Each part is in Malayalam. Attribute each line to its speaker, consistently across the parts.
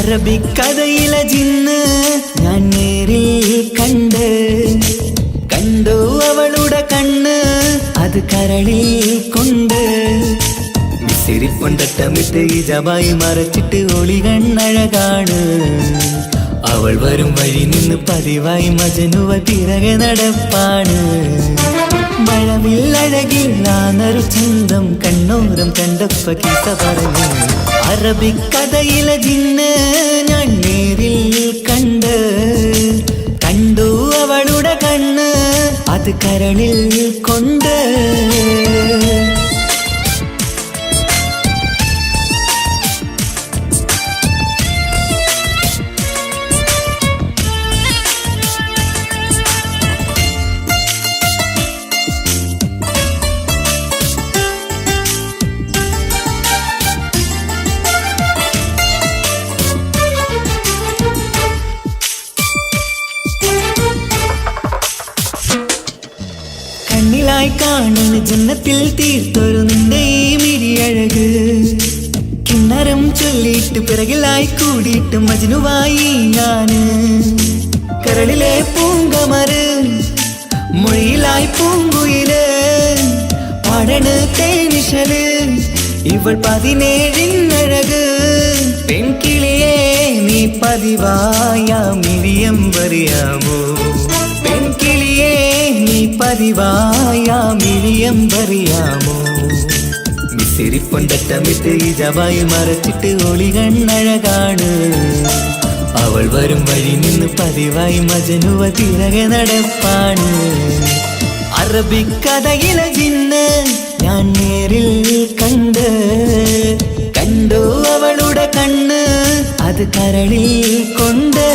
Speaker 1: അറബിക്കഥയിലെ ജിന്ന് ഞാൻ നേരിൽ കണ്ടു അവളുടെ കണ്ണ് അത് കരളിൽ കൊണ്ട് മിസിരിപ്പൊണ്ടട്ടമിട്ട് ഇജബായി മറച്ചിട്ട് ഒളി കണ്ണഴകാണ് അവൾ വരും വഴി നിന്ന് പതിവായി മജനുവ തിരകെ നടപ്പാണ് മഴവില്ലഴകില്ലാന്നൊരു ചന്തം കണ്ണോരം കണ്ടപ്പ കീസ പറഞ്ഞു അറബിക്കഥയിലെ ജിന്ന് ഞാൻ നേരിൽ കണ്ടു അവളുടെ കണ്ണ് അത് കരളിൽ കൊണ്ട് കണ്ണിലായി കാണുന്ന ജന്നത്തിൽ തീർത്തൊരു നിന്റെ ഈ മിഴിയഴക് കിണ്ണരം ചൊല്ലിയിട്ട് പിറകിലായി കൂടിയിട്ട് മജ്നുവായി ഞാന് കരളിലെ പൂങ്കമര് മൊഴിയിലായി പൂങ്കുയില് പാടണ് തേനിശല് ഇവൾ 17 പെൺകിളിയെ നീ പതിവായ മിഴിയം പറയാമോ പെൺകിളിയെ നീ പതിവായ മിഴിയം പറയാമോ മിസിരിപ്പൊണ്ടട്ടമിട്ട് ഇജബായി മറച്ചിട്ട് ഒളി കണ്ണഴകാണ് അവൾ വരും വഴി നിന്ന് പതിവായി മജനുവ തിരകെ നടപ്പാണ് അറബിക്കഥയിലെ ജിന്ന് ഞാൻ നേരിൽ കണ്ടു അവളുടെ കണ്ണ് അത് കരളിൽ കൊണ്ട്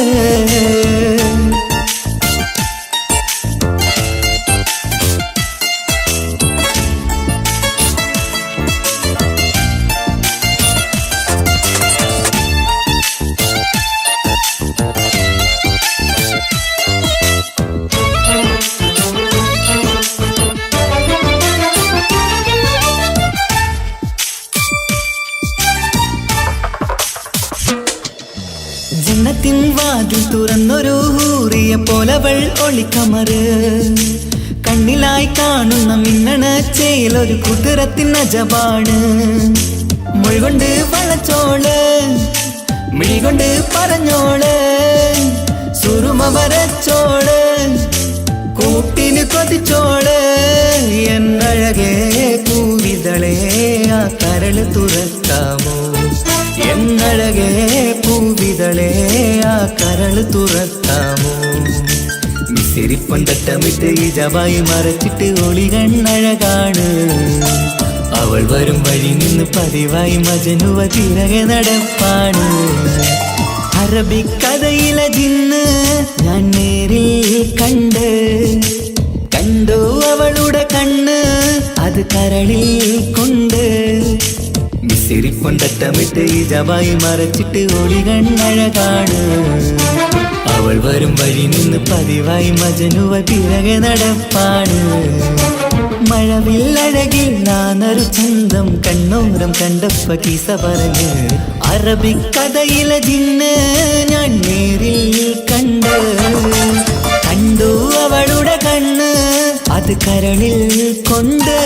Speaker 1: ജന്നത്തിൻ വാതിൽ തുറന്നൊരു ഹൂറിയ പോലവൾ ഒളിക്കമറ് കണ്ണിലായി കാണുന്ന മിന്നണ ചേലൊരു കുതിരത്തിൻ അജബാണ് മൊഴികൊണ്ട് വളച്ചോള് മിഴികൊണ്ട് പറഞ്ഞോള് സുറുമ വരച്ചോള് കൂട്ടിന് കൊതിച്ചോള് എന്നഴകേ പൂവിതളേ ആ കരള് തുറക്കാമോ എന്നഴകേ പൂവിതളേ ആ കരള് തുറക്കാമോ മിസിരിപ്പൊണ്ടട്ടമിട്ട് ഇജബായി മറച്ചിട്ട് ഒളി കണ്ണഴകാണ് അവൾ വരും വഴി നിന്ന് പതിവായി മജനുവ തിരകെ നടപ്പാണ് അറബിക്കഥയിലെ ജിന്ന് ഞാൻ നേരിൽ കണ്ടു അവളുടെ കണ്ണ് അത് കരളിൽ കൊണ്ട് മിസിരിപ്പൊണ്ടട്ടമിട്ട് ഇജബായി മറച്ചിട്ട് ഒളി കണ്ണഴകാണ് അവൾ വരും വഴി നിന്ന് പതിവായി മജനുവ തിരകെ നടപ്പാണ് മഴവില്ലഴകില്ലാന്നൊരു ചന്തം കണ്ണോരം കണ്ടപ്പ കീസ പറഞ്ഞ് അറബിക്കഥയിലെ ജിന്ന് ഞാൻ നേരിൽ കണ്ടു അവളുടെ കണ്ണ് അത് കരളിൽ കൊണ്ട്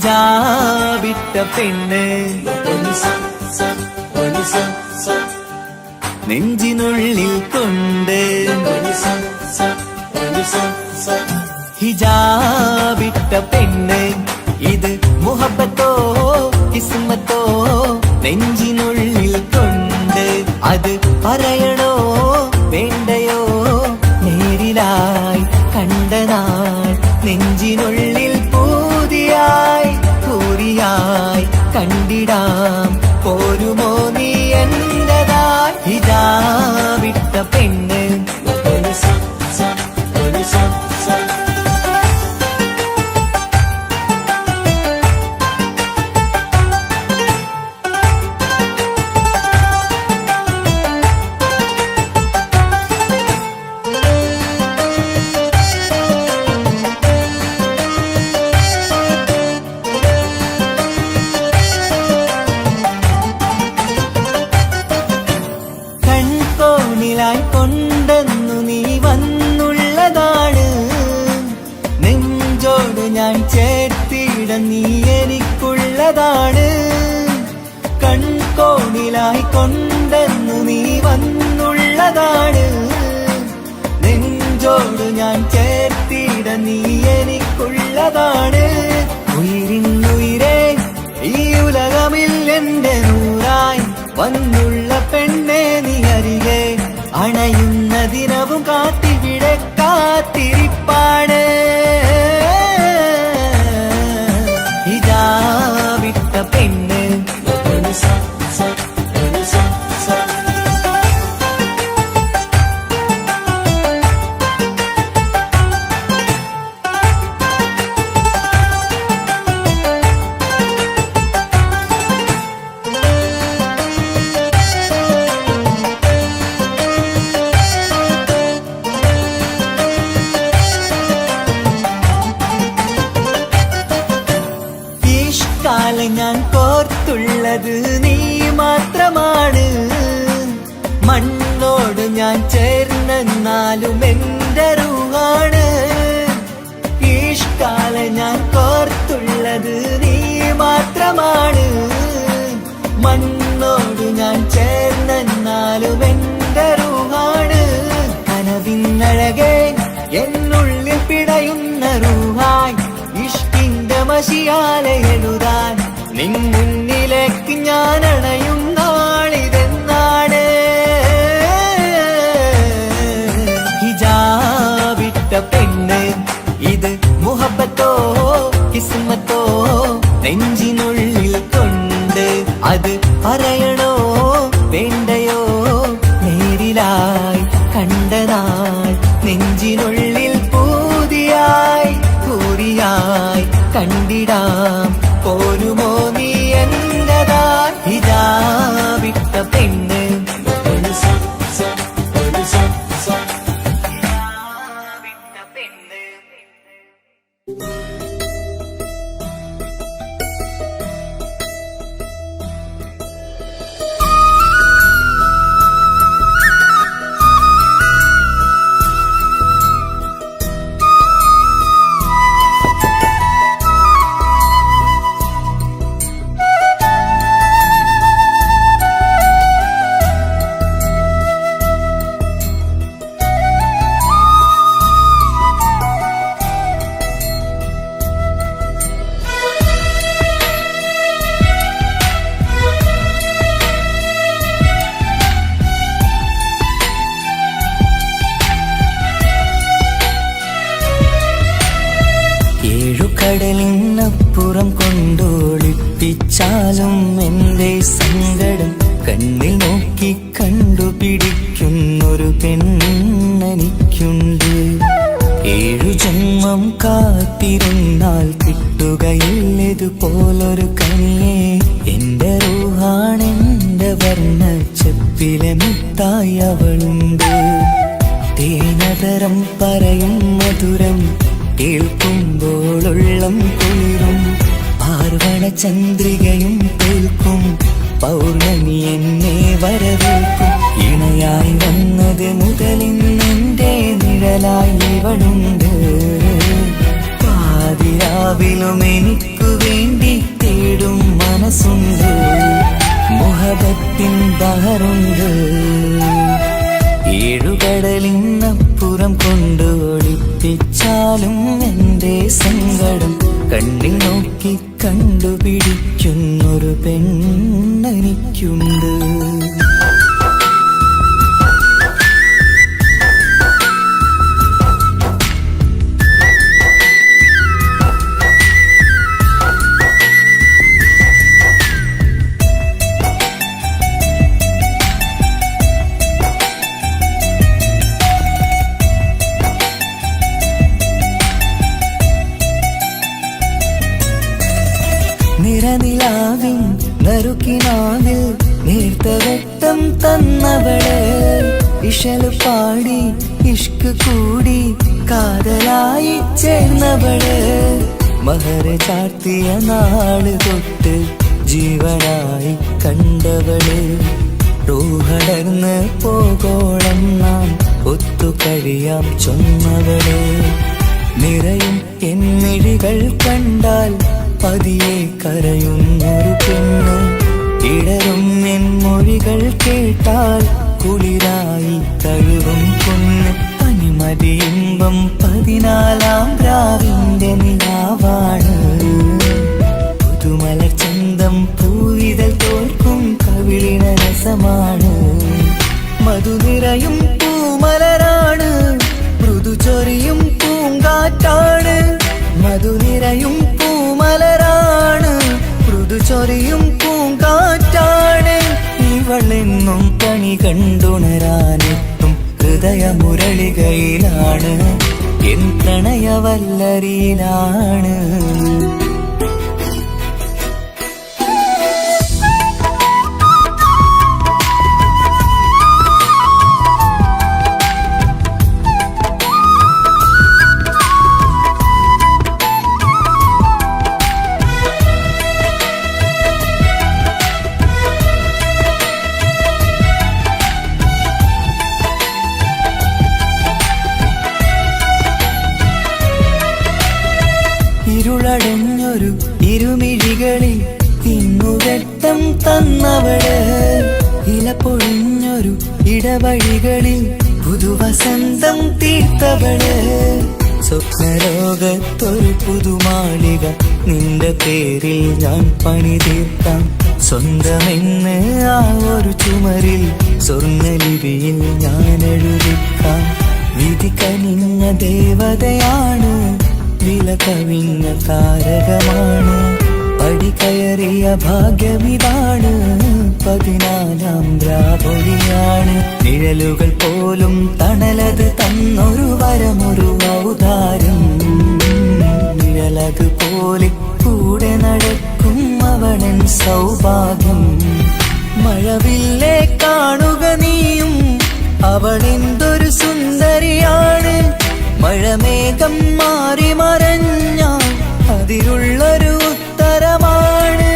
Speaker 1: ഹിജാബിട്ട പെണ്ണ് നെഞ്ചിനുള്ളിൽ കൊണ്ട് ഹിജാബിട്ട പെണ്ണ് ഇത് മുഹബത്തോ കിസ്മത്തോ നെഞ്ചിനുള്ളിൽ കൊണ്ട് അത് പറയണോ വേണ്ടയോ നേരിലായി കണ്ട നാൾ നെഞ്ചിനുള്ളിൽ പെണ്ണ് കൊണ്ടെന്നു നീ വന്നുള്ളതാണ് നെഞ്ചോട് ഞാൻ ചേർത്തിട നീ എനിക്കുള്ളതാണ് കൺകോണിലായി കൊണ്ടെന്നു നീ വന്നുള്ളതാണ് നെഞ്ചോട് ഞാൻ ചേർത്തിട നീ എനിക്കുള്ളതാണ് ഉയിരിന്നുയിരേ ഈ ഉലകമിൽ എന്റെ നൂറായി വന്നുള്ള പെണ്ണെ നീ അരികെ അണയുന്ന ദിനവും കാത്തിവിടെ കാത്തിരിപ്പാണ് ഇതാ വിട്ട പെണ്ണ് ഞാൻ കോർത്തുള്ളത് നീ മാത്രമാണ് മണ്ണോട് ഞാൻ ചേർന്നെന്നാലും എന്റെ റൂഹാണ് ഈഷ്കാല ഞാൻ കോർത്തുള്ളത് നീ മാത്രമാണ് മണ്ണോട് ഞാൻ ചേർന്നെന്നാലും എന്റെ റൂഹാണ് കനവിന്നഴകെ എന്നുള്ളിൽ പിടയുന്ന റൂഹായി ഇഷ്കിന്റെ മഷിയാലെ എഴുതാൻ നിൻ മുന്നിലേക്ക് ഞാൻ അണയും നാളിതെന്നാണ് ഹിജാബിട്ട പെണ്ണ് ഇത് മുഹബത്തോ കിസ്മത്തോ നെഞ്ചിനുള്ളിൽ കൊണ്ട് അത് പറയണോ വേണ്ടയോ നേരിലായി കണ്ടനാൾ നെഞ്ചിനുള്ളിൽ പൂതിയായി പൂരിയായി കണ്ടിടാം പോരുമോ നീ എന്നതാ ഇതാ വിട്ട പെണ്ണ് കടലിനപ്പുറം കൊണ്ടോളിപ്പിച്ചാലും എന്റെ സങ്കടം കണ്ണിൽ നോക്കി കണ്ടുപിടിക്കുന്നൊരു പെണ്ണെനിക്കുണ്ട് 7 ജന്മം കാത്തിരുന്നാൽ കിട്ടുകയില്ലതുപോലൊരു കനിയെ എന്റെ റൂഹാണെന്റെ വർണ്ണച്ചപ്പിലെ മുത്തായി അവളുണ്ട് തേനതരം പറയും മധുരം കേൾക്കുമ്പോളുള്ളം കുളിരും പാർവണ ചന്ദ്രികയും കേൾക്കും പൗർണമി എന്നെ വരവേൽക്കും ഇണയായി വന്നത് മുതലിന്നെന്റെ നിഴലായി ഇവളുണ്ട് പാതിരാവിലും എനിക്കു വേണ്ടി തേടും മനസ്സുണ്ട് മുഹബത്തിൻ ബഹറുണ്ട് 7 കടലിനപ്പുറം കൊണ്ടോളിപ്പിച്ചാലും എന്റെ സങ്കടം കണ്ണിൽ നോക്കി കണ്ടുപിടിക്കുന്നൊരു പെണ്ണെനിക്കുണ്ട് തന്നവള് ഇഷല് പാടി ഇഷ്ക് കൂടി കാതലായി ചേർന്നവള് മഹറ് ചാർത്തിയ നാള് തൊട്ട് ജീവനായി കണ്ടവള് റൂഹടർന്ന് പോകോളം നാം ഒത്തു കഴിയാം ചൊന്നവള് നിറയും എന്നിഴികൾ കണ്ടാൽ പതിയെ കരയുന്നൊരു പെണ്ണ് ഇടറും എൻ മൊഴികൾ കേട്ടാൽ കുളിരായി തഴുകും പൊന്ന് പനിമതി ഇമ്പം 14 രാവിന്റെ നിലാവാണ് പുതുമലർ ചന്തം പൂവിതൽ തോൽക്കും കവിളിന രസമാണ് മധു നിറയും പൂമലരാണ് മൃദു ചൊരിയും പൂങ്കാറ്റാണ് മധു നിറയും പൂമലരാണ് മൃദു ചൊരിയും പൂങ്കാറ്റാണ് ഇവളെന്നും കണി കണ്ടുണരാനെത്തും ഹൃദയമുരളികയിലാണ് എൻ പ്രണയവല്ലരിയിലാണ് ഇരുളടഞ്ഞൊരു ഇരുമിഴികളിൽ തിന്നുവെട്ടം തന്നവള് ഇല പൊഴിഞ്ഞൊരു ഇടവഴികളിൽ പുതുവസന്തം തീർത്തവള് സ്വപ്നലോകത്തൊരു പുതുമാളിക നിന്റെ പേരിൽ ഞാൻ പണി തീർക്കാം സ്വന്തമെന്ന് ആ ഒരു ചുമരിൽ സ്വർണ്ണലിപിയിൽ ഞാൻ എഴുതിക്കാം വിധി കനിഞ്ഞ ദേവതയാണ് വില കവിഞ്ഞ താരകമാണ് പടി കയറിയ ഭാഗ്യമിതാണ് 14 രാപൊലിയാണ് നിഴലുകൾ പോലും തണലത് തന്നൊരു വരമൊരു ഔദാര്യം നിഴലത് പോലെ കൂടെ നടക്കും അവളൻ സൗഭാഗ്യം മഴവില്ലേ കാണുക നീയും അവളെന്തൊരു സുന്ദരിയാണ് മഴമേഘം മാറി മറഞ്ഞാൽ അതിലുള്ളൊരു ഉത്തരമാണ്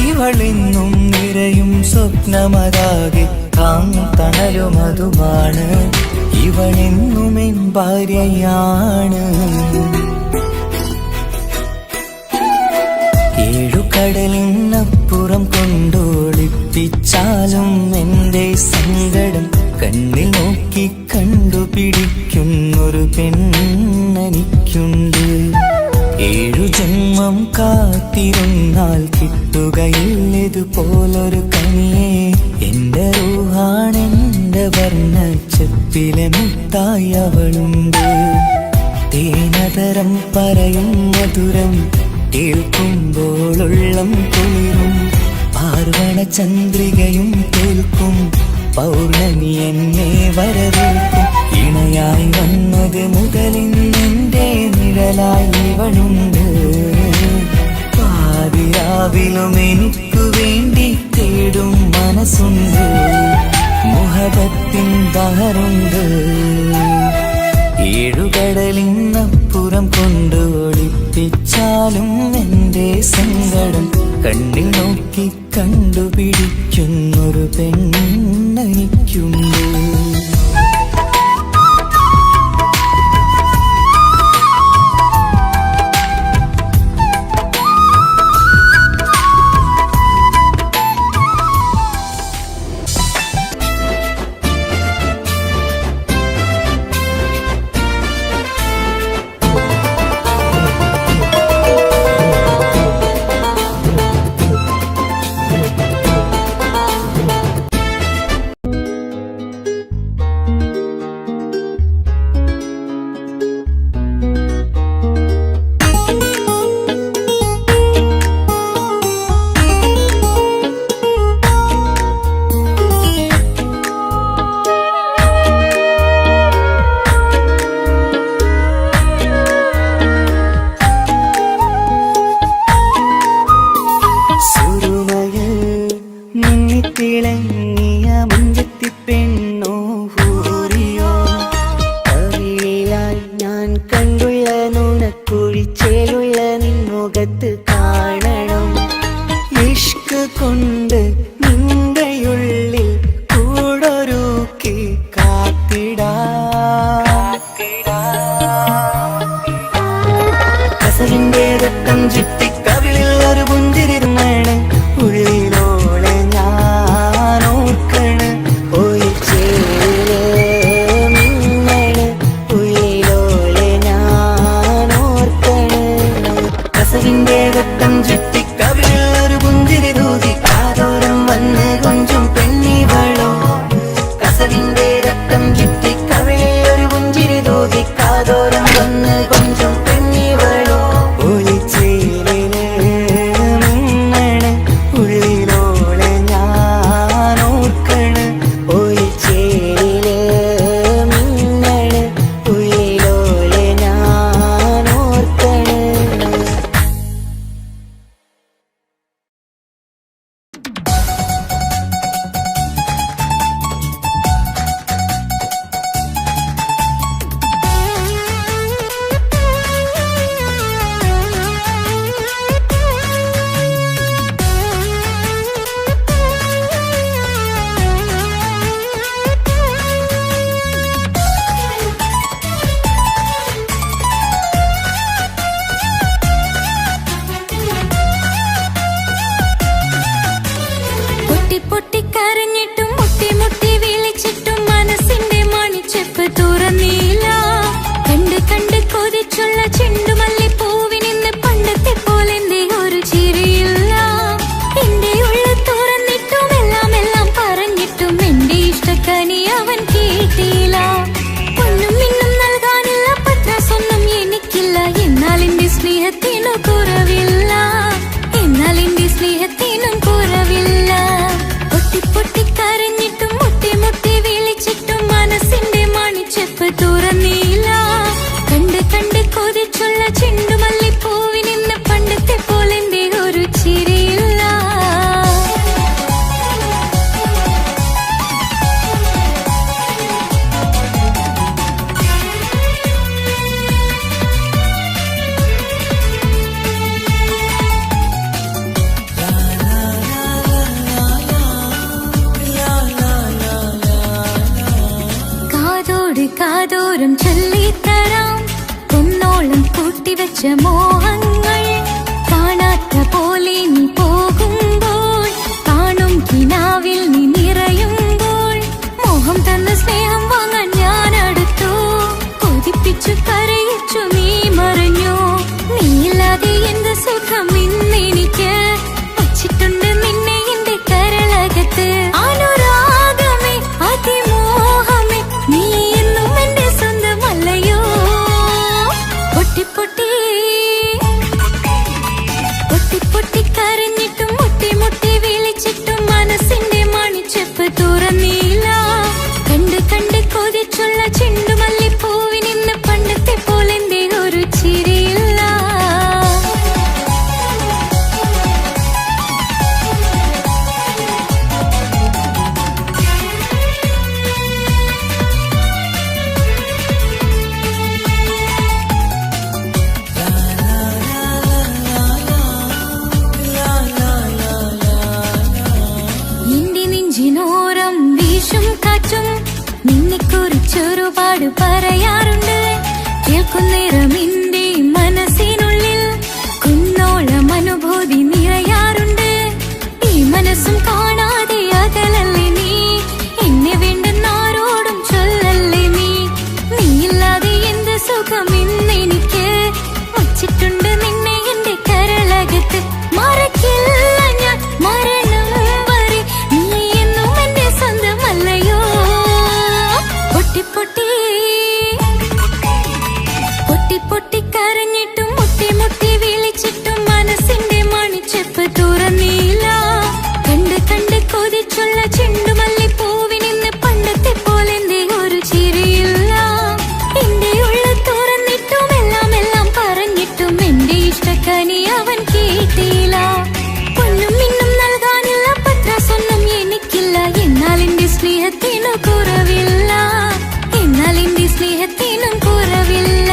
Speaker 1: ഇവളെന്നും നിറയും സ്വപ്നമതാകെ തണലുമതുമാണ് ഇവളെന്നും എൻ ഭാര്യയാണ് ഏഴുകടലിനപ്പുറം കൊണ്ടോളിപ്പിച്ചാലും എന്റെ സങ്കടം കണ്ണിൽ നോക്കി കണ്ടുപിടിക്കുന്നൊരു പെണ്ണെനിക്കുണ്ട് 7 ജന്മം കാത്തിരുന്നാൽ കിട്ടുകയില്ലതുപോലൊരു കനിയെ എന്റെ റൂഹാണെന്റെ വർണ്ണച്ചപ്പിലെ മുത്തായി അവളുണ്ട് തേനതരം പറയും മധുരം കേൾക്കുമ്പോളുള്ളം കുളിരും പാർവണ ചന്ദ്രികയും കേൾക്കും പൗർണമി എന്നെ വരവേൽക്കും ഇണയായി വന്നത് മുതലിന്നെന്റെ നിഴലായി ഇവളുണ്ട് പാതിരാവിലും എനിക്കു വേണ്ടി തേടും മനസ്സുണ്ട് മുഹബത്തിൻ ബഹറുണ്ട് ഏഴുകടലിനപ്പുറം കൊണ്ട് ഒളിപ്പിച്ചാലും എന്റെ സങ്കടം കണ്ണിൽ നോക്കി കണ്ടുപിടിക്കുന്നൊരു പെണ്ണെനിക്കുണ്ട്
Speaker 2: കാതോരം ചൊല്ലിത്തരാം കുന്നോളം കൂട്ടിവെച്ച മോഹങ്ങൾ കാണാത്ത പോലെ നീ പോകുമ്പോൾ കാണും കിനാവിൽ നീ നിറയുമ്പോൾ മോഹം തന്ന സ്നേഹം വാങ്ങാൻ ഞാൻ അടുത്തു കൊതിപ്പിച്ചു കരയിച്ചു നീ മറഞ്ഞു നീയില്ലാതെ എന്ത് സുഖം ഇന്നെനിക്ക് വച്ചിട്ടുണ്ട് നിന്നെ എന്റെ കരളകത്ത് അനുരാഗമേ അതിമോഹമേ നീ എന്നും എന്റെ സ്വന്തമല്ലയോ പൊട്ടി പൊട്ടി പൊട്ടി പൊട്ടി കരഞ്ഞിട്ടും മുട്ടി മുട്ടി വിളിച്ചിട്ടും മനസ്സിന്റെ മണിച്ചെപ്പ് തുറന്നില്ല കണ്ട് കണ്ട് കൊതിച്ചുള്ള ചെണ്ടുമല്ലിപ്പൂവിൽ നിന്ന് പണ്ടത്തെ പോലെ എന്തേ ഒരു ചിരിയില്ല എന്റെ നെഞ്ചിനോരം വീശും കാറ്റും നിന്നെക്കുറിച്ചൊരുപാട് പറയാറുണ്ട് കേൾക്കുന്നേരം എന്റെ മനസ്സിനുള്ളിൽ കുന്നോളം അനുഭൂതി നിറയാറുണ്ട് ഈ മനസ്സും കാണാതെ അകലല്ലേ നീ എന്നെ വേണ്ടെന്നാരോടും ചൊല്ലല്ലേ നീയില്ലാതെ എന്ത് സുഖം ഇന്നെനിക്ക് വച്ചിട്ടുണ്ട് നിന്നെ എന്റെ കരളകത്ത് മറക്കില്ല ഞാൻ മരണം വരെ നീ എന്നും എന്റെ സ്വന്തമല്ലയോ പൊട്ടി പൊട്ടി പൊട്ടി പൊട്ടി കരഞ്ഞിട്ടും മുട്ടി മുട്ടി വിളിച്ചിട്ടും മനസ്സിന്റെ മണിച്ചെപ്പ് തുറന്നില്ല കണ്ട് കണ്ട് കൊതിച്ചുള്ള ചെണ്ടുമല്ലിപ്പൂവിൽ നിന്ന് പണ്ടത്തെ പോലെ എന്തേ ഒരു ചിരിയില്ല എന്റെ ഉള്ള തുറന്നിട്ടും എല്ലാം എല്ലാം പറഞ്ഞിട്ടും എന്റെ ഇഷ്ടക്കനി അവൻ കേട്ടില്ല പൊന്നും മിന്നും നൽകാനുള്ള പത്രാസൊന്നും എനിക്കില്ല എന്നാൽ എന്റെ സ്നേഹത്തിനു കുറവില്ല എന്നാൽ എന്റെ സ്നേഹത്തിനും കുറവില്ല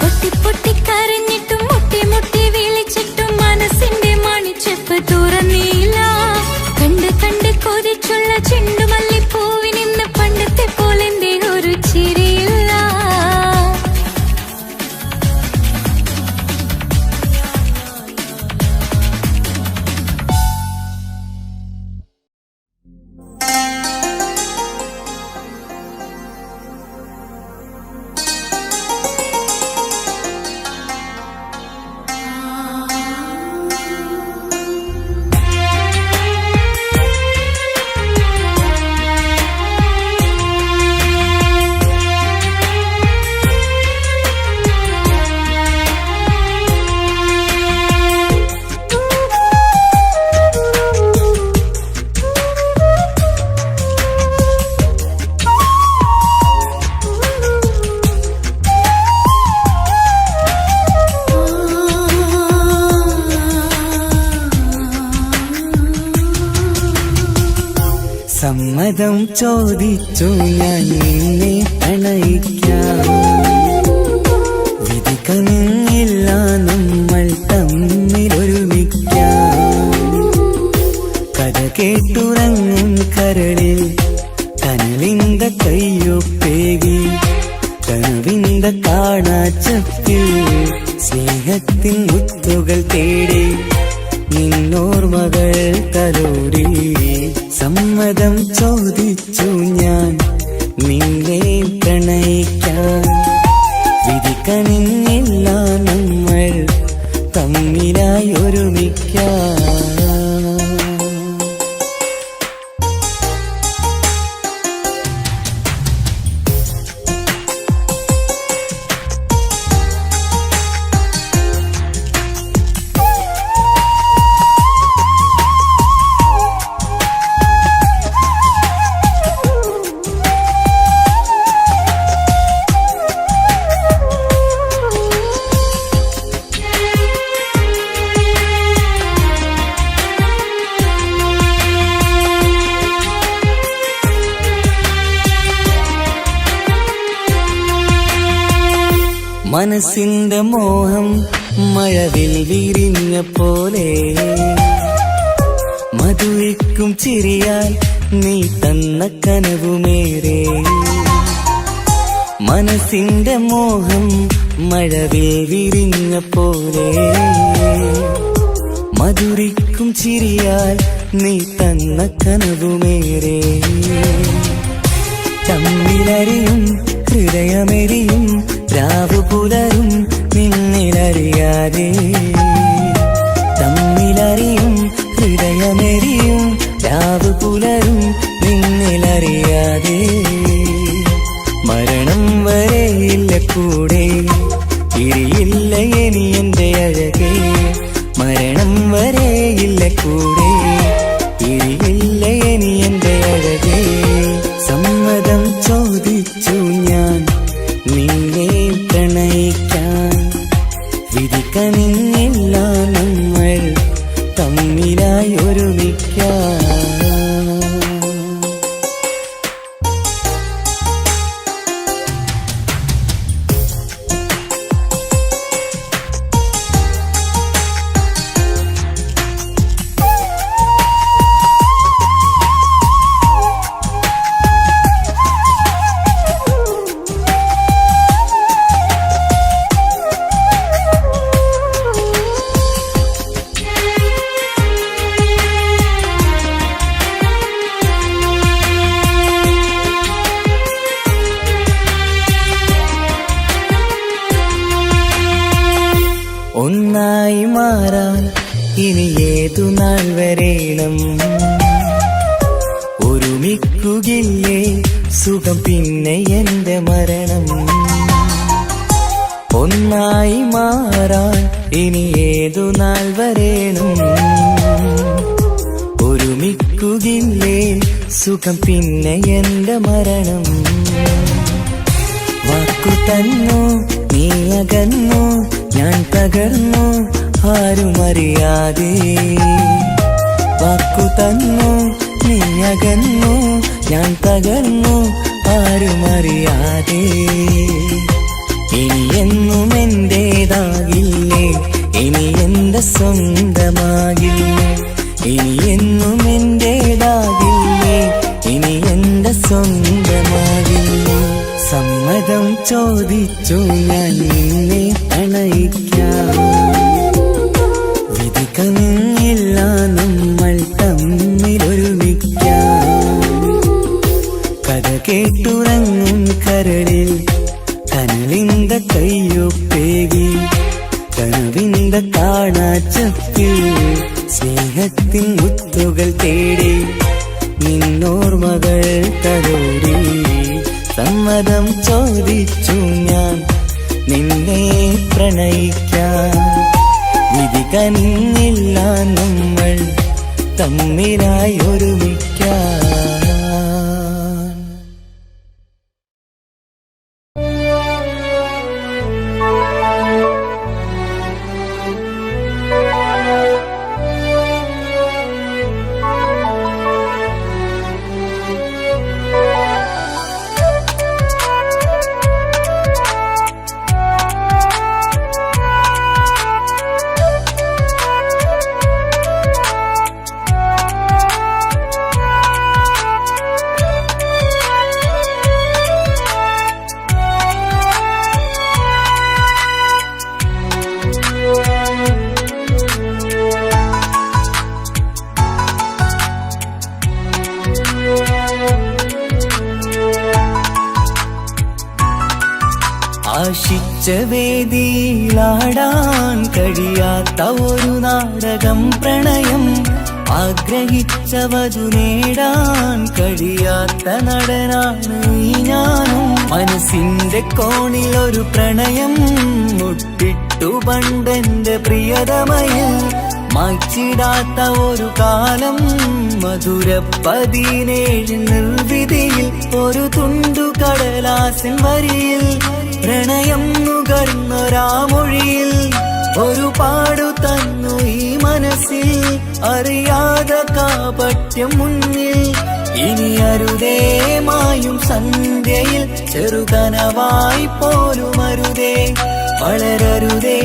Speaker 2: പൊട്ടി പൊട്ടി കരഞ്ഞിട്ടും മുട്ടി മുട്ടി വിളിച്ചിട്ടും മനസ്സിന്റെ മണിച്ചെപ്പ് തുറന്നില്ല കണ്ട് കണ്ട് കൊതിച്ചുള്ള ചെണ്ടുമല്ലിപ്പൂവിൽ നിന്ന് പണ്ടത്തെ പോലെ എന്തേ ഒരു ചിരിയില്ല
Speaker 1: സമ്മതം ചോദിച്ചു ഞാൻ നിന്നെ പ്രണയിക്കാം വിധി കനിഞ്ഞില്ല നമ്മൾ തമ്മിലൊരുമിക്കാം കഥ കേട്ടുറങ്ങും കരളിൽ കനവിന്ത കയ്യൊപ്പേകി കനവിന്ത കാണാച്ചപ്പിൽ സ്നേഹത്തിൻ മുത്തുകൾ തേടി നിന്നോർമകൾ തലോടി സമ്മതം ചോദിച്ചു ഞാൻ നിന്നെ പ്രണയിക്കാൻ വിധി കനിഞ്ഞില്ല നമ്മൾ തമ്മിലായി ഒരുമിക്കാം മനസ്സിന്റെ മോഹം മഴവിൽ വിരിഞ്ഞ പോലെ മധുരിക്കും ചിരിയാൽ നീ തന്ന കനവുമേറെ മനസ്സിന്റെ മോഹം മഴവിൽ വിരിഞ്ഞ പോലെ മധുരിക്കും ചിരിയാൽ നീ തന്ന കനവുമേറെ തമ്മിലറിയും ഹൃദയമെരിയും രാവു പുലരും നിന്നിലറിയാതെ തമ്മിലറിയും ഹൃദയമെരിയും രാവു പുലരും നിന്നിലറിയാതെ മരണം വരെയില്ല കൂടെ തിരിയില്ല ഇനി എന്റെ അഴകേ മരണം വരെയില്ല കൂടെ തിരിയില്ല ഇനി എന്റെ അഴകേ സമ്മതം ചോദിച്ചു ഞാൻ നിന്നെ പ്രണയിക്കാൻ വിധിക്കനിന്നില്ല നമ്മൾ തമ്മിലായി ഒരുമിക്കാൻ ഒന്നായി മാറാൻ ഇനി ഏതു നാൾ വരേണം ഒരുമിക്കുകയില്ലേ സുഖം പിന്നെ എന്റെ മരണം ഒന്നായി മാറാൻ ഇനി ഏതു നാൾ വരേണം ഒരുമിക്കുകയില്ലേ സുഖം പിന്നെ എന്റെ മരണം വാക്കു തന്നു നീ അകന്നു ഞാൻ തകർന്നു ആരുമറിയാതെ വാക്കു തന്നു നീ അകന്നു ഞാൻ തകർന്നു ആരുമറിയാതെ ഇനി എന്നും എന്റേതാകില്ലേ ഇനി എന്റെ സ്വന്തമാകില്ലേ ഇനി എന്നും എന്റേതാകില്ലേ ഇനി എന്റെ സ്വന്തമാകില്ലേ സമ്മതം ചോദിച്ചു ഞാൻ നിന്നെ പ്രണയിക്കാം വിധിക്കനില്ല നമ്മൾ തമ്മിലൊരുമിക്കാം കഥ കേട്ടുറങ്ങും കരളിൽ കനലിന്റെ കയ്യൊപ്പേകി കനവിന്റെ കാണാച്ചപ്പിൽ സ്നേഹത്തിൻ മുത്തുകൾ തേടി നിന്നോർമകൾ തലോടി സമ്മതം ചോദിച്ചു ഞാൻ നിന്നെ പ്രണയിക്കാൻ വിധിക്കനിന്നില്ല നമ്മൾ തമ്മിലായി ഒരുമിക്കാൻ ആശിച്ച വേദിയിലാടാൻ കഴിയാത്ത ഒരു നാടകം പ്രണയം ആഗ്രഹിച്ചവതു നേടാൻ കഴിയാത്ത നടനാണ് ഈ ഞാനും മനസ്സിന്റെ കോണിൽ ഒരു പ്രണയം മുട്ടിട്ടു പണ്ടെന്റെ പ്രിയതമയിൽ മായ്ച്ചിടാത്ത ഒരു കാലം മധുര 17 നിർവിധിയിൽ ഒരു തുണ്ടു കടലാസിൻ വരിയിൽ പ്രണയം നുകർന്നൊരാമൊഴിയിൽ ഒരു പാടു തന്നു ഈ മനസ്സിൽ അറിയാതെ കാപട്യം മുന്നിൽ ഇനി അരുതേ മായും സന്ധ്യയിൽ ചെറുകനവായി പോലും അരുതേ വളരരുതേ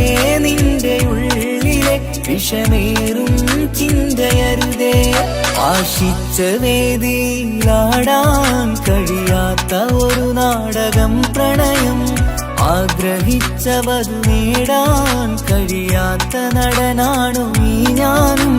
Speaker 1: നിന്റെ ഉള്ളിലെ വിഷമേറും ചിന്തയരുതേ ആശിച്ച വേദിയിലാടാൻ കഴിയാത്ത കഴിയാത്ത ഒരു നാടകം പ്രണയം. ആഗ്രഹിച്ചവതു നേടാൻ കഴിയാത്ത നടനാണു ഈ ഞാനും.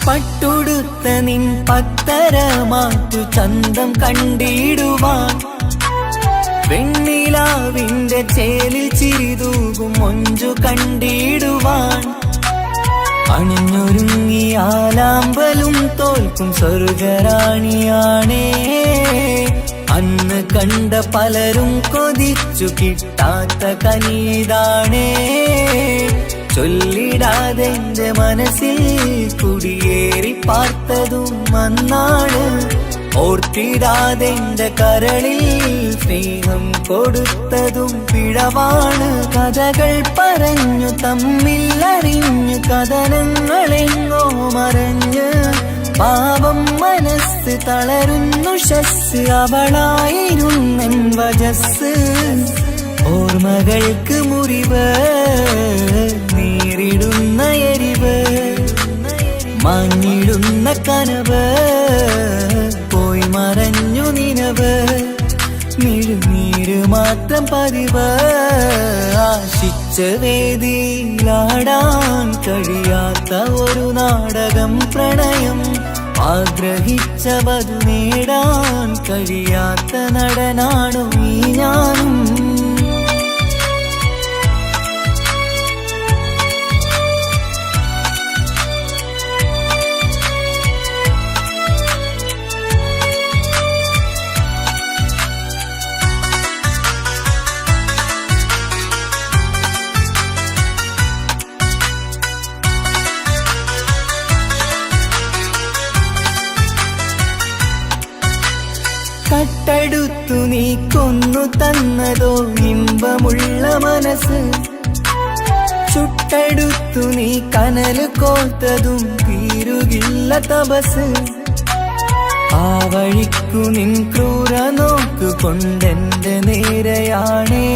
Speaker 1: പട്ടുടുത്ത നിൻ പത്തരമാറ്റു ചന്തം കണ്ടിടുവാൻ, വെണ്ണിലാവിന്റെ ചേലിൽ ചിരിതൂകും മൊഞ്ചു കണ്ടിടുവാൻ, അണിഞ്ഞൊരുങ്ങിയാലാമ്പലും തോൽക്കും സ്വർഗറാണിയാണേ. അന്ന് കണ്ട പലരും കൊതിച്ചു കിട്ടാത്ത കനിതാണേ. ചൊല്ലിടാതെ എന്റെ മനസ്സിൽ കുടിയേറി പാർത്തതും അന്നാണ്. ഓർത്തിടാതെ എന്റെ കരളിൽ സ്നേഹം കൊടുത്തതും പിഴവാണ്. കഥകൾ പറഞ്ഞു തമ്മിൽ അറിഞ്ഞു കഥനങ്ങളെങ്ങോ മറഞ്ഞ്, പാവം മനസ്സ് തളരുന്നു ഷസ്, അവളായിരുന്നെൻ വജസ്. ഓർമ്മകൾക്ക് മുറിവ്, നേരിടുന്ന എരിവ്, മാഞ്ഞിടുന്ന കനവ്, പോയി മറഞ്ഞു നിനവ്. മിഴുനീര് മാത്രം പതിവ്, ആശിച്ച വേദിയിലാടാൻ കഴിയാത്ത ഒരു നാടകം പ്രണയം. ആഗ്രഹിച്ചവതു നേടാൻ കഴിയാത്ത നടനാണു ഈ ഞാനും. കട്ടെടുത്തു നീ കൊന്നു തന്നതോ ഇമ്പമുള്ള മനസ്സ്, ചുട്ടെടുത്തു നീ കനല് കോർത്തതും തീരുകില്ല തപസ്. ആ വഴിക്കു നിൻ ക്രൂര നോക്കു കൊണ്ടെന്റെ നേരെയാണേ.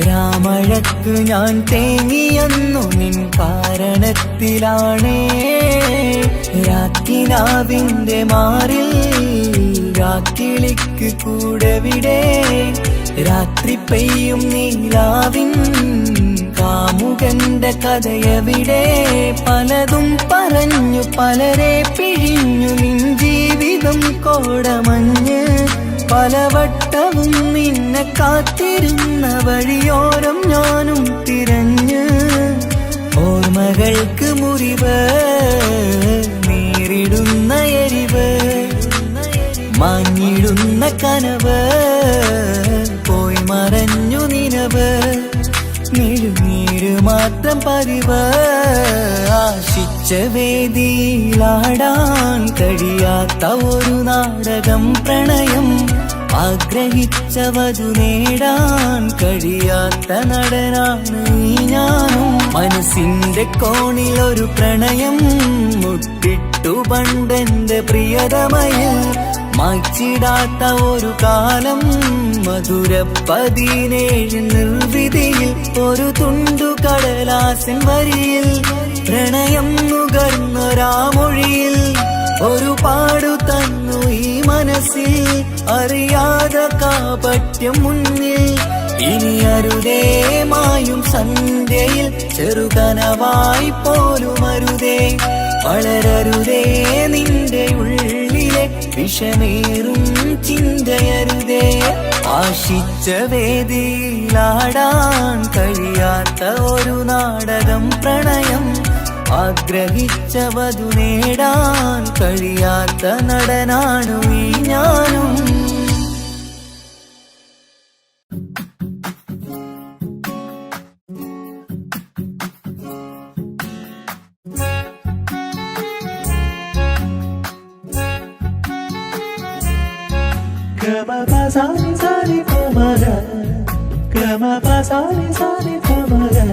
Speaker 1: രാമഴക്കു ഞാൻ തേങ്ങിയെന്നു നിൻ കാരണത്തിലാണേ. രാക്കിനാവിന്റെ മാറിൽ രാക്കിളിക്ക് കൂടെവിടെ, രാത്രി പെയ്യും നീലാവിൻ കാമുകന്റെ കഥയവിടെ. പലതും പറഞ്ഞു പലരെ പിഴിഞ്ഞു നിൻ ജീവിതം കോടമഞ്ഞ്. പലവട്ടവും നിന്നെ കാത്തിരുന്ന വഴിയോരം ഞാനും തിരഞ്ഞ്. ഓർമ്മകൾക്ക് മുറിവ്, നേരിടുന്ന എരിവ്, മാഞ്ഞിടുന്ന കനവ്, പോയി മറഞ്ഞു നിനവ്. മിഴുനീര് മാത്രം പതിവ്, ആശിച്ച വേദിയിലാടാൻ കഴിയാത്ത ഒരു നാടകം പ്രണയം. ആഗ്രഹിച്ചവതു നേടാൻ കഴിയാത്ത നടനാണ് ഈ ഞാനും. മനസ്സിന്റെ കോണിലൊരു പ്രണയം മുട്ടിട്ടു പണ്ടെന്റെ പ്രിയതമയിൽ. മായ്ച്ചിടാത്ത ഒരു കാലം മധുര 17 നിർവിധിയിൽ. ഒരു തുണ്ടു കടലാസിൻ വരിയിൽ പ്രണയം നുകർന്നൊരാമൊഴിയിൽ. ഒരു പാടു തന്നു ഈ മനസ്സിൽ, അറിയാതെ കാപട്യം മുന്നിൽ. ഇനി അരുതേ മായും സന്ധ്യയിൽ, ചെറുകനവായി പോലും അരുതേ. വളരരുതേ നിന്റെ ഉള്ളിലെ വിഷമേറും ചിന്തയരുതേ. ആശിച്ച വേദിയിലാടാൻ കഴിയാത്ത ഒരു നാടകം പ്രണയം. ആഗ്രഹിച്ചവതു നേടാൻ കഴിയാത്ത നടനാണു ഈ ഞാനും. Gamapasani sani pamaga, gamapasani sani pamaga.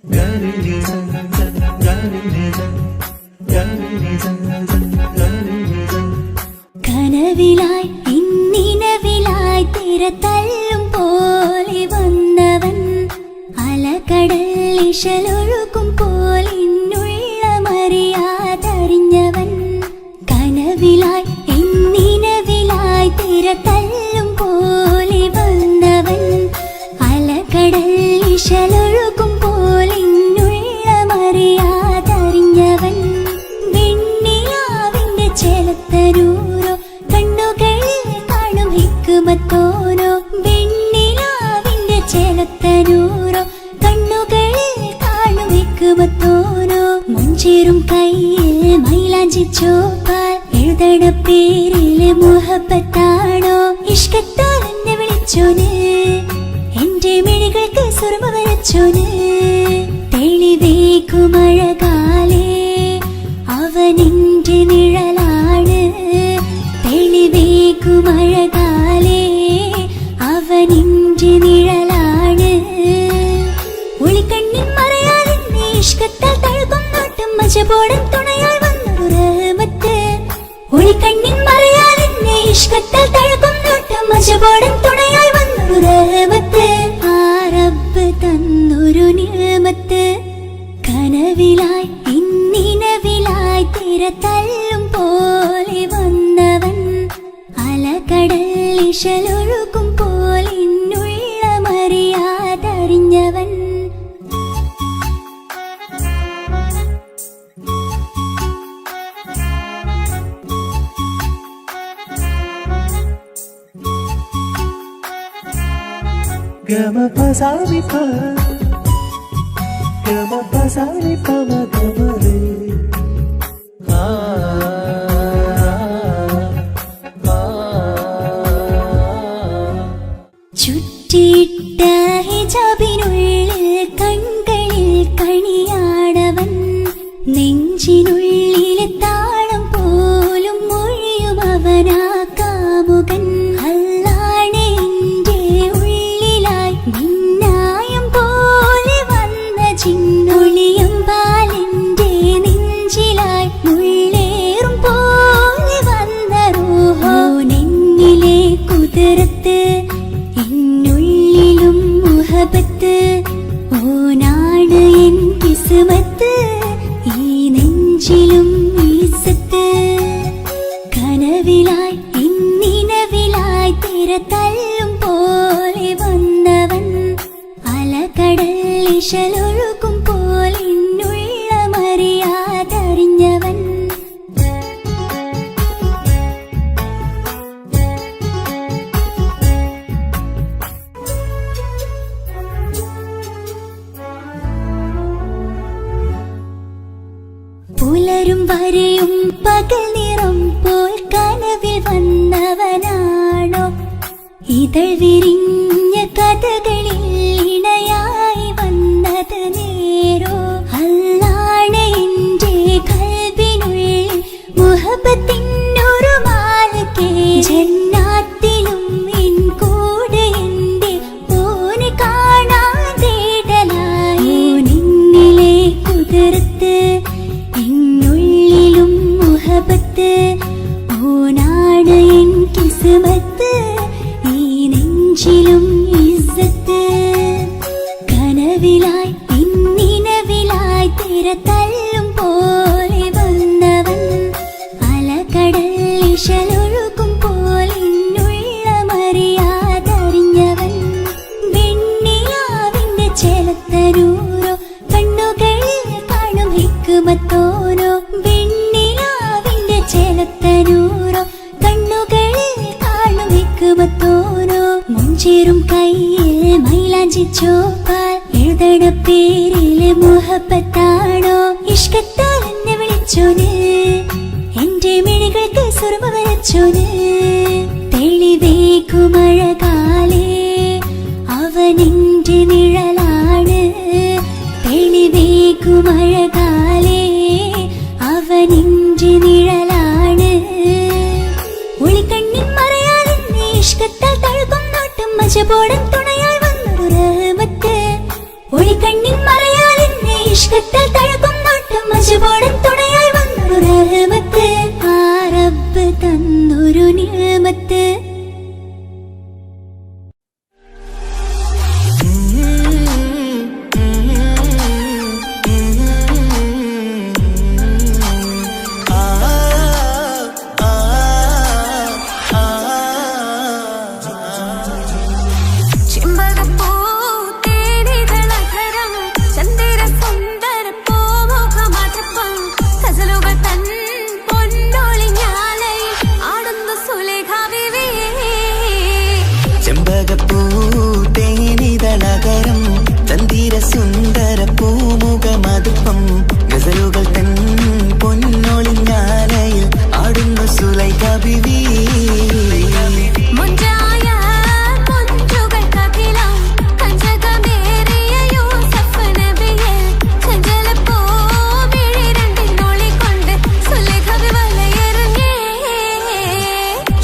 Speaker 1: Gani ni san san, gani ni san, gani ni san san, gani ni san.
Speaker 2: കനവിലായി ഇന്നിനവിലായി തിരതല്ലും പോലെ വന്നവൻ അലകടൽ ഇശലൊഴുകും പോലെ ഇന്നുള്ളമറിയാതറിഞ്ഞവൻ കനവിലായി ഇന്നിനവിലായി തിരതല്ലും പോലെ വന്നവൻ അലകടൽ ഇശലൊഴുകും പോലെ ഇന്നുള്ളമറിയാതറിഞ്ഞവൻ വെണ്ണിലാവിന്റെ ചേലത്തരൂരോ കണ്ണുകളിൽ കാണും ഹിക്കുമത്തോനോ വെണ്ണിലാവിന്റെ ചേലത്തരൂരോ കണ്ണുകളിൽ കാണും ഹിക്കുമത്തോനോ മുഞ്ചേറും കയ്യിൽ മൈലാഞ്ചി ചോപ്പാൽ എഴുതണ പേരിലെ മുഹബത്താണോ ഇഷ്കത്താൽ എന്നെ വിളിച്ചോന് എന്റെ മിഴികൾക്ക് സുറുമ വരച്ചോന് തെളിവേക്കുമഴകാലേ അവനെന്റെ നിഴലാണ് തെളിവേക്കുമഴകാലേ അവനെന്റെ നിഴലാണ് ഒളിക്കണ്ണിൻ മറയാലെന്നെ ഇഷ്കത്താൽ തഴുകും നോട്ടം മജബോടൻ തുണയായി വന്നൊരു റഹ്മത്ത് ഒളിക്കണ്ണിൻ മറയാലെന്നെ ഇഷ്കത്താൽ തഴുകും നോട്ടം മജബോടൻ തുണയായി വന്നൊരു റഹ്മത്ത് ആ റബ്ബ് തന്നൊരു നിഅമത്ത് കനവിലായി ഇന്നിനവിലായി തിരതല്ലും പോലെ വന്നവൻ അലകടൽ ഇശലൊഴുകും പോലെ ഇന്നുള്ളമറിയാതറിഞ്ഞവൻ
Speaker 1: Gamapasani pa, gamapasani pa magamare.
Speaker 2: ചുറ്റിയിട്ട ഹിജാബിനുള്ളിൽ കൺകളിൽ കണിയാടവൻ നെഞ്ചിനുള്ളിലെ താളം പോലും മൊഴിയും അവനാ കാമുകൻ അല്ലാണെ എന്റെ ഉള്ളിലായി മിന്നായം പോലെ വന്ന ചിന്നൊളിയം പാലെന്റെ നെഞ്ചിലായി മുള്ളേറും പോലെ വന്ന റൂഹോ നെന്നിലെ കുതിരത്ത് എന്നുള്ളിലും മുഹബത്ത് ഓനാണ് എൻ കിസ്മത്ത് ഈ നെഞ്ചിലും ഈസത്ത് കനവിലായി ഇന്നിനവിലായി തിരതല്ലും പോലെ വന്നവൻ അലകടൽ ഇശലൊഴുകും പോലെ ഇന്നുള്ളമറിയാതറിഞ്ഞവൻ പുലരും വരെയും പകൽ നിറം പോൽ കനവിൽ വന്നവനാണോ ഇതൾ വിരിഞ്ഞ കഥകളിൽ ഇണയായി വന്നത് നേരോ അല്ലാണെ എന്റെ കൽബിനുള്ളിൽ മുഹബത്തിനൊരു മാലക്കേ ജന്നാത്തിലും എൻ കൂടെ എന്റെ ഓനെ കാണാൻ തേടലായി നിന്നിലെ കുതിരത്ത് എന്നുള്ളിലും മുഹബത്ത് ഓനാണ് എൻ കിസ്മത്ത് ഈ നെഞ്ചിലും ഇസ്സത്ത് കനവിലായി ഇന്നിനവിലായി തിരതല്ലും പോലെ വന്നവൻ അലകടൽ ഇശലൊഴുകും പോലെ ഇന്നുള്ളമറിയാതറിഞ്ഞവൻ വെണ്ണിലാവിന്റെ ചേലത്തരൂരോ കണ്ണുകളിൽ കാണും ഹിക്കുമത്തോനോ വെണ്ണിലാവിന്റെ ചേലത്തരൂരോ കണ്ണുകളിൽ കാണും ഹിക്കുമത്തോനോ മുഞ്ചേറും കയ്യിൽ മൈലാഞ്ചി ചോപ്പാൽ എഴുതണ പേരിലെ മുഹബത്താണോ ഇഷ്കത്താൽ എന്നെ വിളിച്ചോന് എന്റെ മിഴികൾക്ക് സുറുമ വരച്ചോന് തെളിവേക്കുമഴകാലേ അവനെന്റെ നിഴലാണ് തെളിവേക്കുമഴകാലേ അവനെന്റെ നിഴലാണ് ഒളിക്കണ്ണിൻ മറയാ മജുബോടൻ തുണയായി വന്നൊരു റഹ്മത്ത് ഒളിക്കണ്ണിൻ മറയാൽ എന്നെ ഇഷ്കത്തിൽ തഴുകും നോട്ടം മജുബോടൻ തുണയായി വന്നൊരു റഹ്മത്ത് ആ റബ്ബ് തന്നൊരു നിഅമത്ത്
Speaker 1: സുന്ദര പൂമുഖമതുപ്പം ഗസലുകൾ തൻ പൊന്നൊളിഞ്ഞാലയിൽ ആടുന്നു സുലൈഖ ബീവി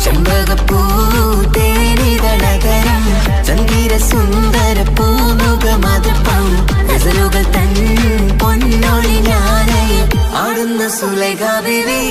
Speaker 1: ചെമ്പകപ്പൂ തേനിതളകരം ചന്ദിര സുന്ദര പൂമുഖമതുപ്പം ഗസലുകൾ തൻ പൊന്നൊളിഞ്ഞാലയിൽ ആടുന്നു സുലൈഖ ബീവി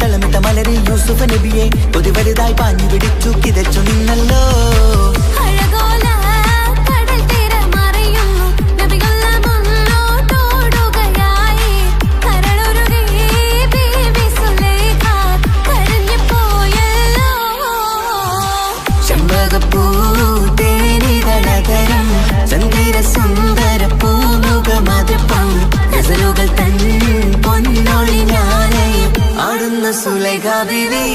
Speaker 1: തളമിട്ട മലരിൽ യൂസുഫ് നബിയെ ഒരു വലുതായി പാഞ്ഞു പിടിച്ചു കിതച്ചു നിന്നല്ലോ ചെമ്പകപ്പൂ തേനിതളകരം ചന്ദിര സുന്ദര പൂമുഖമതുപ്പം ഗസലുകൾ തൻ പൊന്നൊളിഞ്ഞാലയിൽ ആടുന്ന സുലൈഖ ബീവി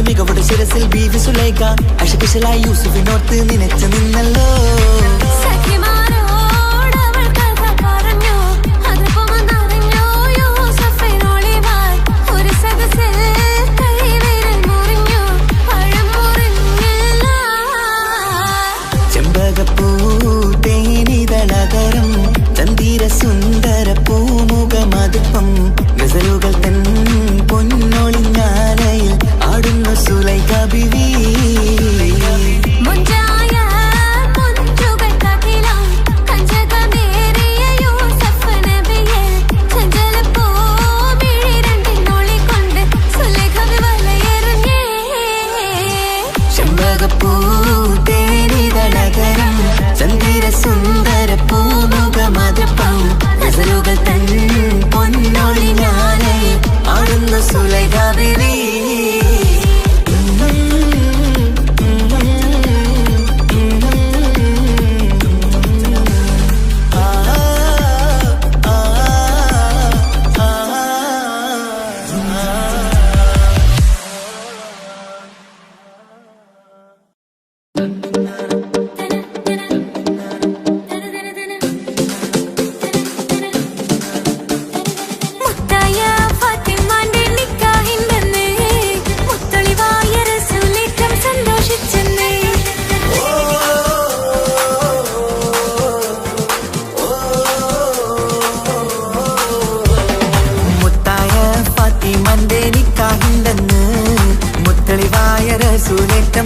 Speaker 1: മികവുടെ ശിരസിൽ ബീവി സുലൈഖ അശകുശലായി യൂസുഫിനോർത്ത് നിനച്ചു നിന്നല്ലോ ചെമ്പകപ്പൂ തേനിതളകരം ചന്ദിര സുന്ദര പൂമുഖമതുപ്പം ഗസലുകൾ തൻ പൊന്നൊളിഞ്ഞാലയിൽ ആടുന്നു സുലൈഖ ബീവി ചെമ്പകപ്പൂ തേനിതളകരം ചന്ദിര സുന്ദര പൂമുഖമതുപ്പം ഗസലുകൾ തൻ പൊന്നൊളിഞ്ഞാലയിൽ ആടുന്നു സുലൈഖ ബീവി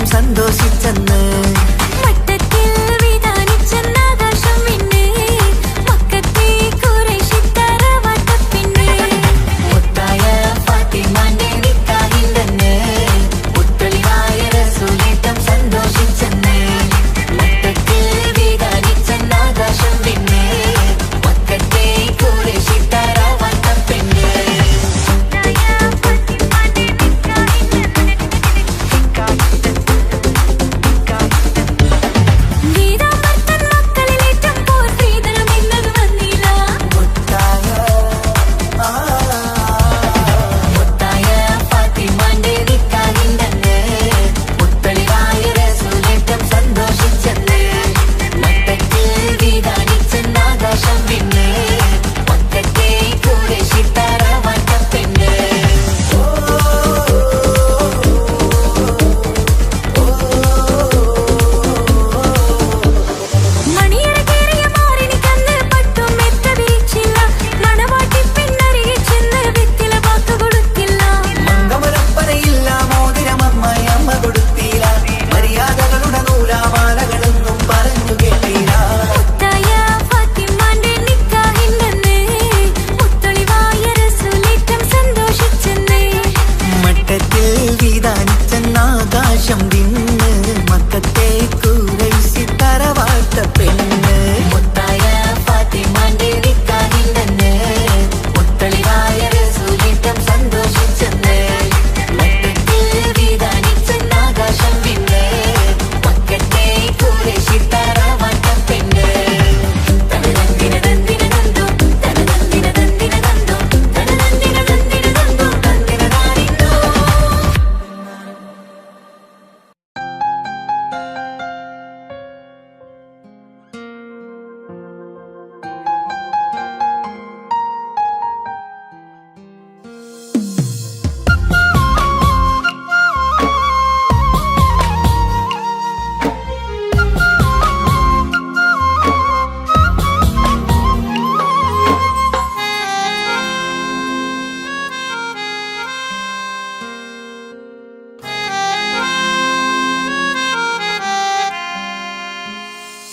Speaker 1: സന്തോഷിച്ചെന്ന്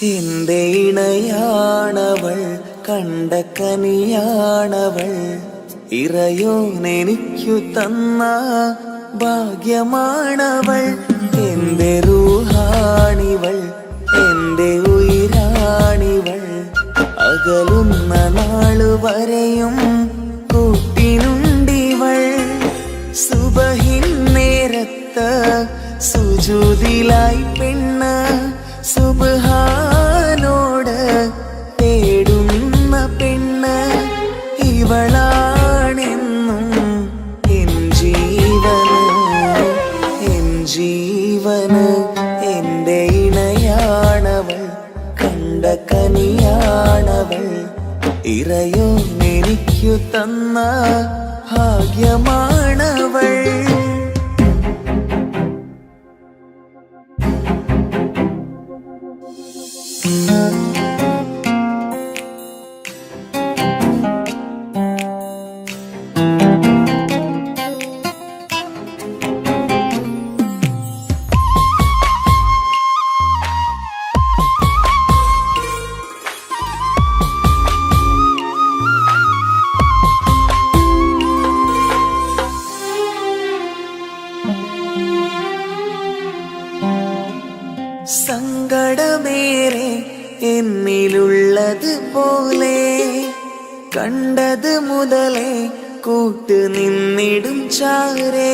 Speaker 1: എന്റെ ഇണയാണവൾ, കണ്ട കനിയാണവൾ, ഇറയോനെനിക്കു തന്ന ഭാഗ്യമാണവൾ. എന്റെ റൂഹാണിവൾ, എന്റെ ഉയിരാണിവൾ, അകലുന്ന നാളുവരെയും കൂട്ടിനുണ്ടിവൾ. സുബഹിൻ നേരത്ത് സുജൂദിലായി പെണ്ണ് സുബ്ഹാനോട് തേടുന്ന പെണ്ണ് ഇവളാണെന്നും എൻ ജീവന്, എൻ ജീവന്. എന്റെ ഇണയാണവൾ, കണ്ട കനിയാണവൾ, ഇറയോനെനിക്കു തന്ന ഭാഗ്യമാണവൾ. സങ്കടമേറെ എന്നിലുള്ളത് പോലെ കണ്ടത് മുതലേ കൂട്ട് നിന്നിടും ചാരേ.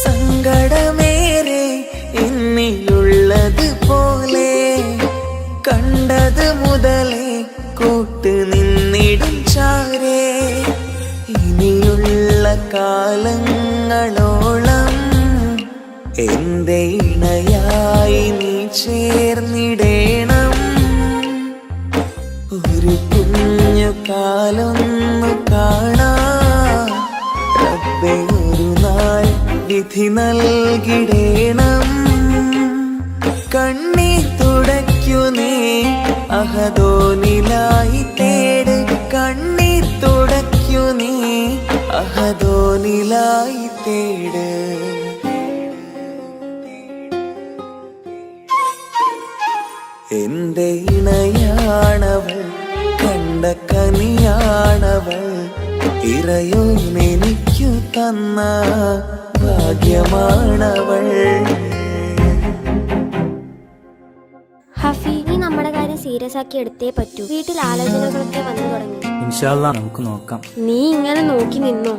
Speaker 1: സങ്കടമേറെ എന്നിലുള്ളത് പോലെ കണ്ടത് മുതലേ കൂട്ട് നിന്നിടും ചാരേ. ഇനിയുള്ള കാലങ്ങളോളം എന്റെ ഇണയായി നീ ചേർന്നിടേണം. ഒരു കുഞ്ഞു കാലൊന്നു കാണാൻ റബ്ബേ ഒരു നാൾ വിധി നൽകിടേണം. കണ്ണീർ തുടയ്ക്കു നീ അഹദോനിലായി തേട്, കണ്ണീർ തുടയ്ക്കു നീ അഹദോനിലായി തേട്. എന്റെ ഇണയാണവൾ, കണ്ട കനിയാണവൾ, ഇറയോനെനിക്കു തന്ന ഭാഗ്യമാണവൾ.
Speaker 3: ഹഫി, നീ നമ്മുടെ കാര്യം സീരിയസ് ആക്കി എടുത്തേ പറ്റൂ. വീട്ടിൽ ആലോചനകളൊക്കെ വന്നു തുടങ്ങി.
Speaker 4: ഇൻഷാ അല്ലാഹ് നമുക്ക് നോക്കാം.
Speaker 3: നീ ഇങ്ങനെ നോക്കി നിന്നോ?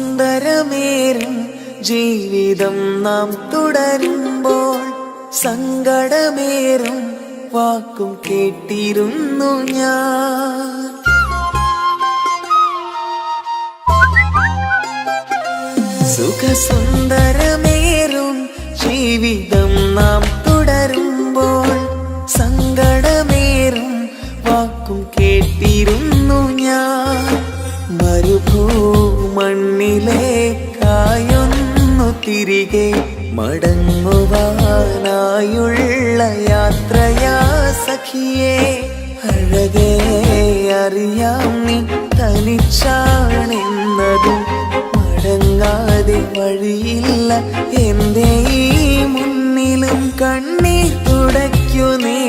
Speaker 1: സുഖസുന്ദരമേറും ജീവിതം നാം തുടരുമ്പോൾ സങ്കടമേറും വാക്കും കേട്ടിരുന്നു ഞാൻ. സുഖസുന്ദരമേറും ജീവിതം നാം തുടരുമ്പോൾ സങ്കടമേറും വാക്കും കേട്ടിരുന്നു ഞാൻ. മരുഭൂമണ്ണിലേക്കായൊന്നു തിരികെ മടങ്ങുവാനായുള്ള യാത്രയാ സഖിയേ. അഴകേ അറിയാം നീ തനിച്ചാണെന്നതും മടങ്ങാതെ വഴിയില്ല എന്റെ ഈ മുന്നിലും. കണ്ണീർ തുടയ്ക്കു നീ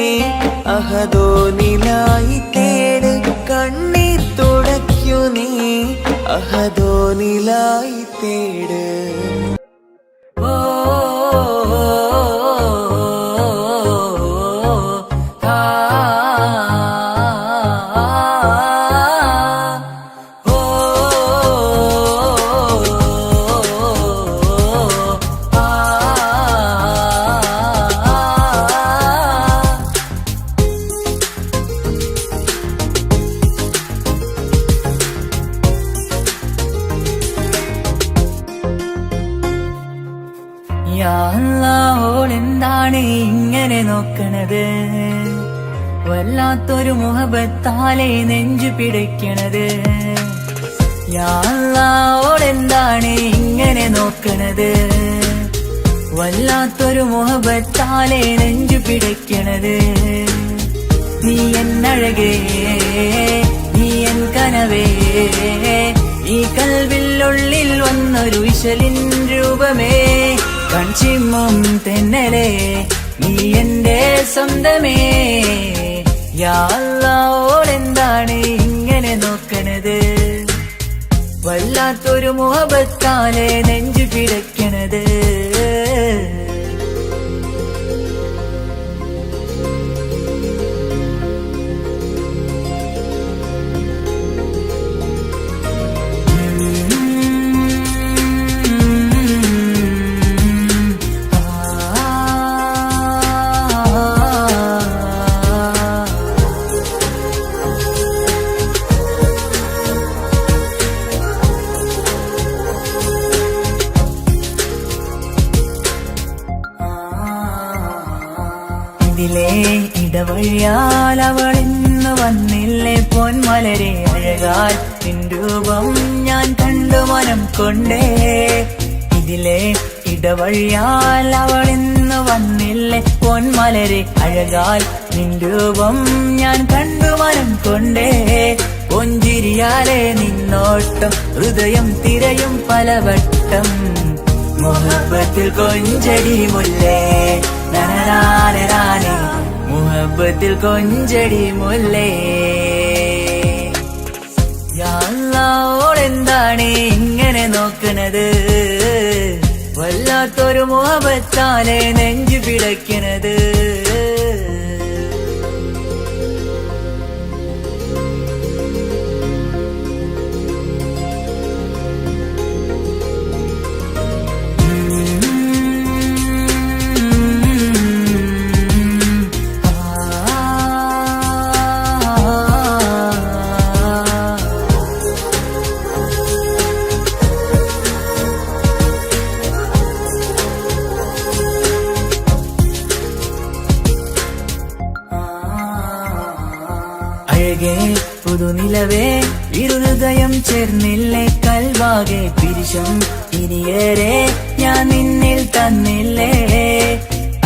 Speaker 1: അഹദോനിലായി തേട്, കണ്ണീർ തുടയ്ക്കു നീ അഹദോനിലായി തേട്.
Speaker 5: യാ അല്ലാഹ്, ഓളെന്താണ് ഇങ്ങനെ നോക്കണത്?
Speaker 4: വല്ലാത്തൊരു മുഹബത്താലെ നെഞ്ചു പിടയ്ക്കണത്. യാ അല്ലാഹ് ഓളെന്താണ് ഇങ്ങനെ നോക്കണത്? വല്ലാത്തൊരു മുഹബത്താലെ നെഞ്ചു പിടയ്ക്കണത്. നീ എന്നഴകേ, നീ എൻ കനവേ, ഈ കൽവിനുള്ളിൽ വന്നൊരു വിശലിൻ രൂപമേ, കൺചിമ്മും തെന്നലേ, നീ എന്റെ സ്വന്തമേ. യാ അല്ലാഹ് ഓളെന്താണ് ഇങ്ങനെ നോക്കണത്? വല്ലാത്തൊരു മുഹബത്താലെ നെഞ്ചു പിടയ്ക്കണത്. ഇതിലെ ഇടവഴിയാൽ അവളിന്ന് വന്നില്ലേ പൊന്മലരെ, അഴകാൽ നിൻ രൂപം ഞാൻ കണ്ടു മനം കൊണ്ടേ. ഇതിലെ ഇടവഴിയാൽ അവളിന്ന് വന്നില്ലേ പൊന്മലരെ, അഴകാൽ നിൻ രൂപം ഞാൻ കണ്ടു മനം കൊണ്ടേ. പൊഞ്ചിരിയാലെ നിന്നോട്ടം ഹൃദയം തിരയും പലവട്ടം, മുഹബത്തിൽ കൊഞ്ചടി മുല്ലേ നനരാനരാനെ, മുഹബത്തിൽ കൊഞ്ചടി മുല്ലേ. യാ അല്ലാഹ് ഓളെന്താണ് ഇങ്ങനെ നോക്കണത്? വല്ലാത്തൊരു മുഹബത്താലെ നെഞ്ചു പിടയ്ക്കണത്. അഴകേ പുതുനിലവേ, ഇരുഹൃദയം ചേർന്നില്ലേ കൽവാകെ പിരിശം ഇനിയേറെ ഞാൻ നിന്നിൽ തന്നില്ലേ.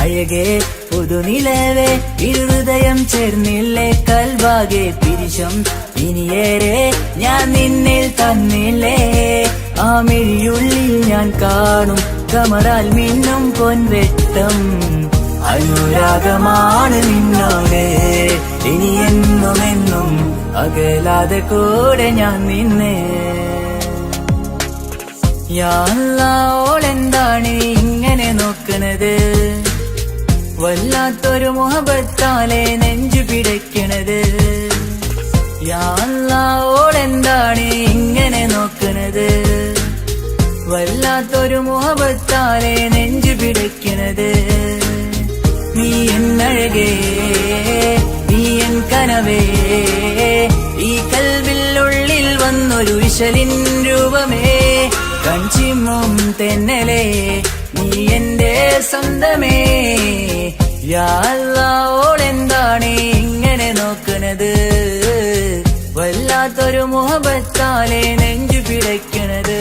Speaker 4: അഴകേ പുതുനിലവേ, ഇരുഹൃദയം ചേർന്നില്ലേ കൽവാകെ പിരിശം ഇനിയേറെ ഞാൻ നിന്നിൽ തന്നില്ലേ. ആ മിഴിയുള്ളിൽ ഞാൻ കാണും കമറാൽ മിന്നും പൊൻവെട്ടം, അനുരാഗമാണ് നിന്നോട് ഇനി എന്നുമെന്നും അകലാതെ കൂടെ ഞാൻ നിന്നെ. യാ അല്ലാഹ് ഓളെന്താണ് ഇങ്ങനെ നോക്കണത്? വല്ലാത്തൊരു മുഹബത്താലെ നെഞ്ചു പിടയ്ക്കണത്. യാ അല്ലാഹ് ഓളെന്താണ് ഇങ്ങനെ നോക്കണത്? വല്ലാത്തൊരു മുഹബത്താലെ നെഞ്ചു പിടയ്ക്കണത്. നീ എന്നഴകേ, നീ എൻ കനവേ, ഈ കൽവിനുള്ളിൽ വന്നൊരു വിശലിൻ രൂപമേ, കൺചിമ്മും തെന്നലേ, നീ എന്റെ സ്വന്തമേ. യാ അല്ലാഹ് ഓളെന്താണ് ഇങ്ങനെ നോക്കണത്? വല്ലാത്തൊരു മുഹബത്താലെ നെഞ്ചു പിടയ്ക്കണത്.